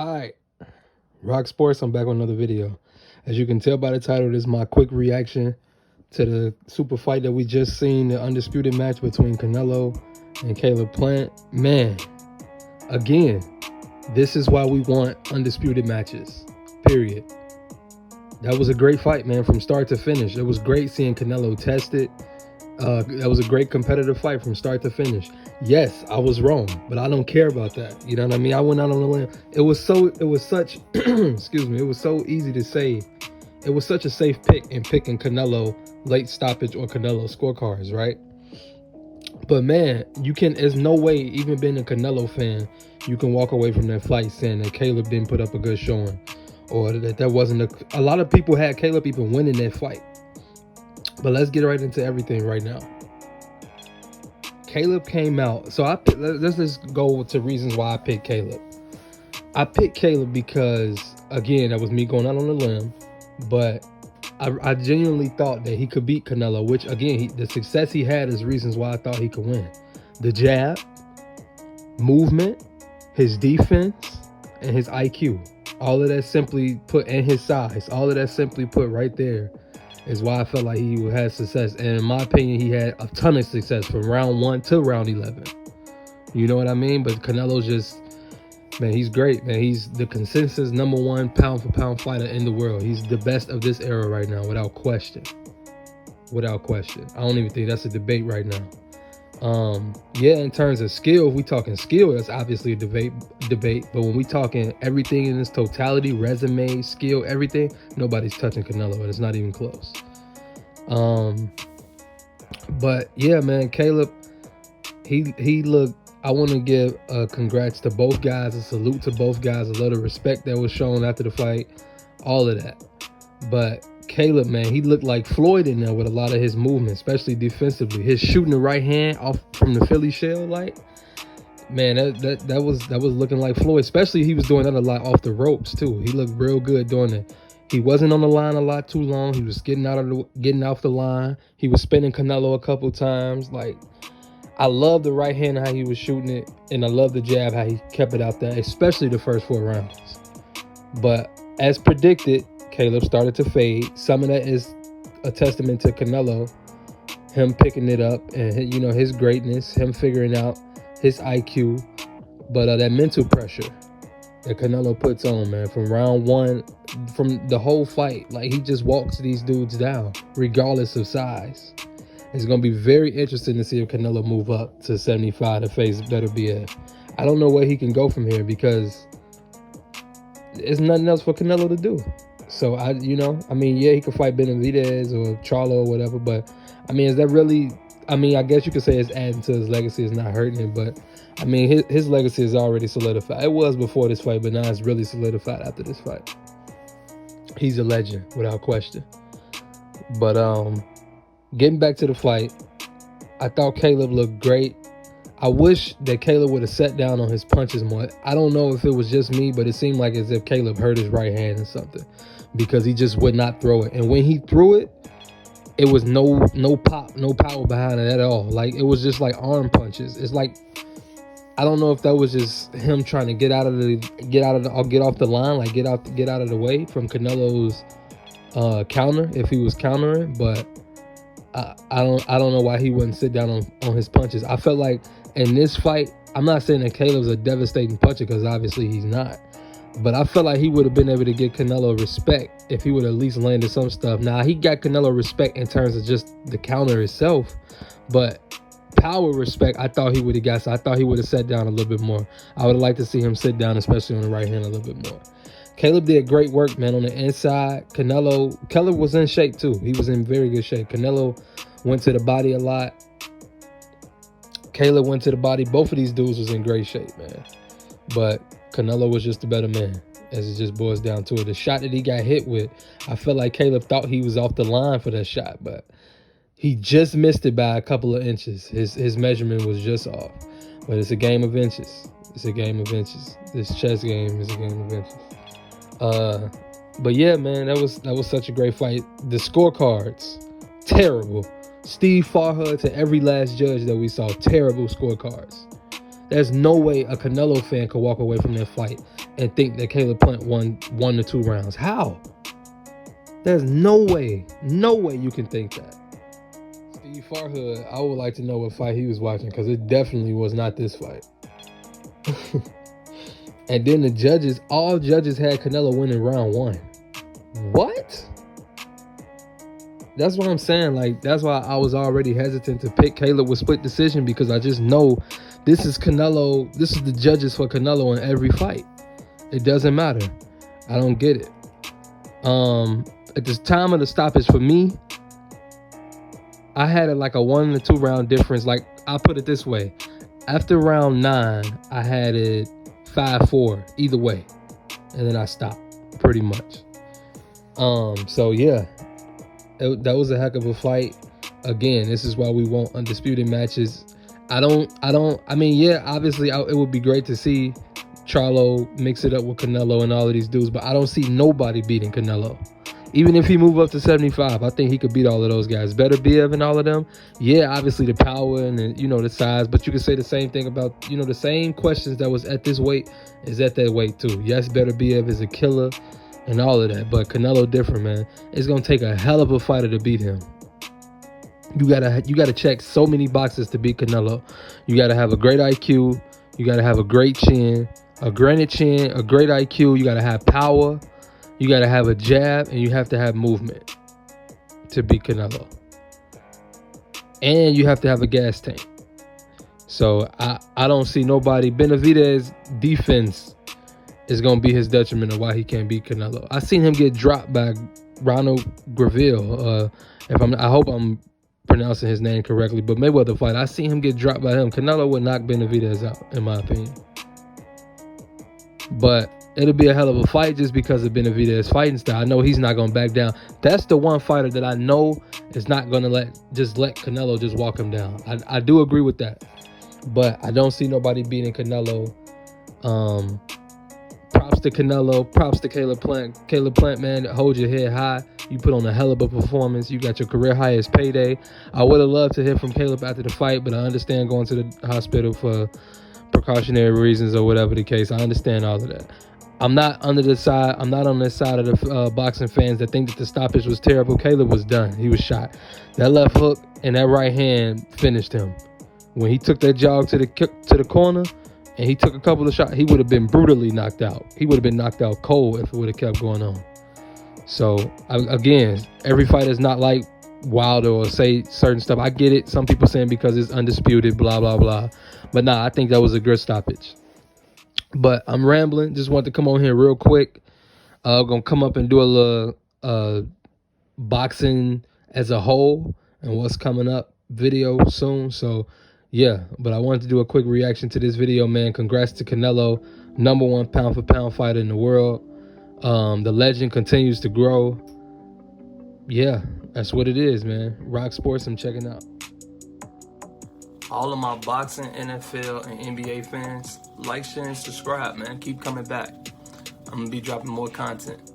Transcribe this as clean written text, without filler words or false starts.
Alright, RocSports, I'm back with another video. As you can tell by the title, this is my quick reaction to the super fight that we just seen, the undisputed match between Canelo and Caleb Plant. Man, again, this is why we want undisputed matches, period. That was a great fight, man, from start to finish. It was great seeing Canelo test it. That was a great competitive fight from start to finish. Yes, I was wrong, but I don't care about that. You know what I mean? I went out on a limb. It was such, excuse me, it was so easy to say. It was such a safe pick in picking Canelo late stoppage or Canelo scorecards, right? But man, there's no way, even being a Canelo fan, you can walk away from that fight saying that Caleb didn't put up a good showing, or that wasn't a lot of people had Caleb even winning that fight. But let's get right into everything right now. Caleb came out. So let's just go to reasons why I picked Caleb. I picked Caleb because, again, that was me going out on a limb. But I genuinely thought that he could beat Canelo, which, again, the success he had is reasons why I thought he could win. The jab, movement, his defense, and his IQ. All of that simply put, and his size. All of that simply put right there is why I felt like he had success. And in my opinion, he had a ton of success from round 1 to round 11. You know what I mean? But Canelo's just, man, he's great, man. He's the consensus #1 pound-for-pound fighter in the world. He's the best of this era right now, without question. Without question. I don't even think that's a debate right now. Yeah, in terms of skill, if we talking skill, that's obviously a debate. But when we talking everything in its totality, resume, skill, everything, nobody's touching Canelo, and it's not even close. But yeah, man, Caleb, he looked. I want to give congrats to both guys, a salute to both guys, a lot of respect that was shown after the fight, all of that. But Caleb, man, he looked like Floyd in there with a lot of his movement, especially defensively. His shooting the right hand off from the Philly shell, like, man, that was looking like Floyd. Especially he was doing that a lot off the ropes too. He looked real good doing it. He wasn't on the line a lot too long. He was getting off the line. He was spinning Canelo a couple times. Like, I love the right hand, how he was shooting it, and I love the jab, how he kept it out there, especially the first 4 rounds. But as predicted, Caleb started to fade. Some of that is a testament to Canelo, him picking it up, and, you know, his greatness, him figuring out his IQ. But that mental pressure that Canelo puts on, man, from round 1, from the whole fight, like, he just walks these dudes down, regardless of size. It's going to be very interesting to see if Canelo move up to 75 to face BF. I don't know where he can go from here, because there's nothing else for Canelo to do. So, yeah, he could fight Benavidez or Charlo or whatever, but, I mean, is that really, I guess you could say it's adding to his legacy, it's not hurting it, but, his legacy is already solidified. It was before this fight, but now it's really solidified after this fight. He's a legend, without question. But, getting back to the fight, I thought Caleb looked great. I wish that Caleb would have sat down on his punches more. I don't know if it was just me, but it seemed like as if Caleb hurt his right hand or something, because he just would not throw it. And when he threw it, it was no pop, no power behind it at all. Like, it was just like arm punches. It's like, I don't know if that was just him trying to get off the line, like get out of the way from Canelo's counter if he was countering. But I don't know why he wouldn't sit down on his punches. I felt like in this fight, I'm not saying that Caleb's a devastating puncher, because obviously he's not. But I felt like he would have been able to get Canelo respect if he would have at least landed some stuff. Now, he got Canelo respect in terms of just the counter itself. But power respect, I thought he would have got. So I thought he would have sat down a little bit more. I would have liked to see him sit down, especially on the right hand, a little bit more. Caleb did great work, man, on the inside. Canelo was in shape too. He was in very good shape. Canelo went to the body a lot. Caleb went to the body. Both of these dudes was in great shape, man. But Canelo was just a better man, as it just boils down to it. The shot that he got hit with, I felt like Caleb thought he was off the line for that shot, but he just missed it by a couple of inches. His measurement was just off. But it's a game of inches. It's a game of inches. This chess game is a game of inches. But yeah, man, that was such a great fight. The scorecards, terrible. Steve Farha to every last judge that we saw, terrible scorecards. There's no way a Canelo fan could walk away from that fight and think that Caleb Plant won 1 to 2 rounds. How? There's no way you can think that. Steve Farhood, I would like to know what fight he was watching, because it definitely was not this fight. And then the judges, all judges had Canelo winning round 1. What? That's what I'm saying. Like, that's why I was already hesitant to pick Caleb with split decision, because I just know this is Canelo. This is the judges for Canelo in every fight. It doesn't matter. I don't get it. At the time of the stoppage for me, I had it like a 1 to 2 round difference. Like, I'll put it this way. After round 9, I had it 5-4 either way. And then I stopped pretty much. So yeah, that was a heck of a fight. Again, this is why we want undisputed matches. I mean, yeah, obviously it would be great to see Charlo mix it up with Canelo and all of these dudes, but I don't see nobody beating Canelo. Even if he move up to 75, I think he could beat all of those guys. Better Biev and all of them. Yeah, obviously the power and the size, but you could say the same thing about, the same questions that was at this weight is at that weight too. Yes, Better Biev is a killer and all of that, but Canelo different, man. It's gonna take a hell of a fighter to beat him. You gotta check so many boxes to beat Canelo. You gotta have a great IQ. You gotta have a great chin, a granite chin, a great IQ. You gotta have power. You got to have a jab, and you have to have movement to beat Canelo. And you have to have a gas tank. So I don't see nobody. Benavidez's defense is going to be his detriment of why he can't beat Canelo. I seen him get dropped by Ronald Graville. I hope I'm pronouncing his name correctly, but Mayweather fight, I seen him get dropped by him. Canelo would knock Benavidez out, in my opinion. But it'll be a hell of a fight just because of Benavidez's fighting style. I know he's not going to back down. That's the one fighter that I know is not going to let Canelo just walk him down. I do agree with that. But I don't see nobody beating Canelo. Props to Canelo. Props to Caleb Plant. Caleb Plant, man, hold your head high. You put on a hell of a performance. You got your career highest payday. I would have loved to hear from Caleb after the fight, but I understand going to the hospital for precautionary reasons or whatever the case. I understand all of that. I'm not on this side of the boxing fans that think that the stoppage was terrible. Caleb was done. He was shot. That left hook and that right hand finished him. When he took that jog to the corner and he took a couple of shots, he would have been brutally knocked out. He would have been knocked out cold if it would have kept going on. So, again, every fight is not like Wilder or say certain stuff. I get it. Some people saying because it's undisputed, blah, blah, blah. But nah, I think that was a good stoppage. But I'm rambling. Just wanted to come on here real quick. Gonna come up and do a little boxing as a whole and what's coming up video soon. So yeah, but I wanted to do a quick reaction to this video, man. Congrats to Canelo, #1 pound for pound fighter in the world. The legend continues to grow. Yeah, that's what it is, man. RocSports, I'm checking out. All of my boxing, NFL, and NBA fans, like, share, and subscribe, man. Keep coming back. I'm going to be dropping more content.